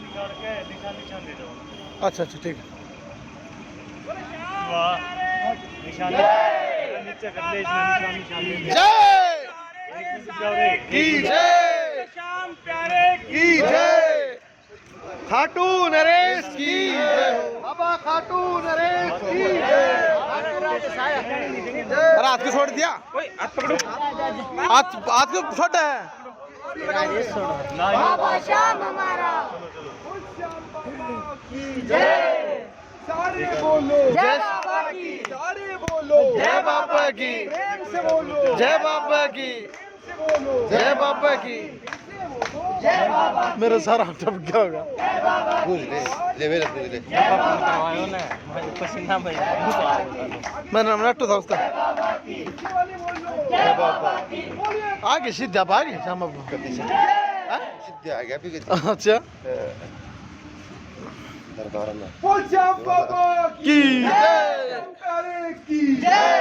निकाल के निशान निशान दे दो। अच्छा अच्छा ठीक है। वाह निशान नीचे कर ले, इसमें निशान निशान दे दे। जय की जय, शाम प्यारे की जय, खाटू नरेश की जय, बाबा खाटू नरेश की जय। अरे हाथ को छोड़ दिया, हाथ पकड़ो। हाथ को छोटा है। बाबा श्याम हमारा जय, सारे बोलो जय बाबा की, सारे बोलो जय बाबा की, प्रेम से बोलो जय बाबा की, से बोलो जय बाबा की। जय बाबा, मेरा सारा टप गया होगा। पसीना में मेरा नाम नट्टू था उसका। जय बाबा की, आगे सीधा आगे श्याम बाबू। अच्छा बोल श्याम बाबा की जय, प्यारे की जय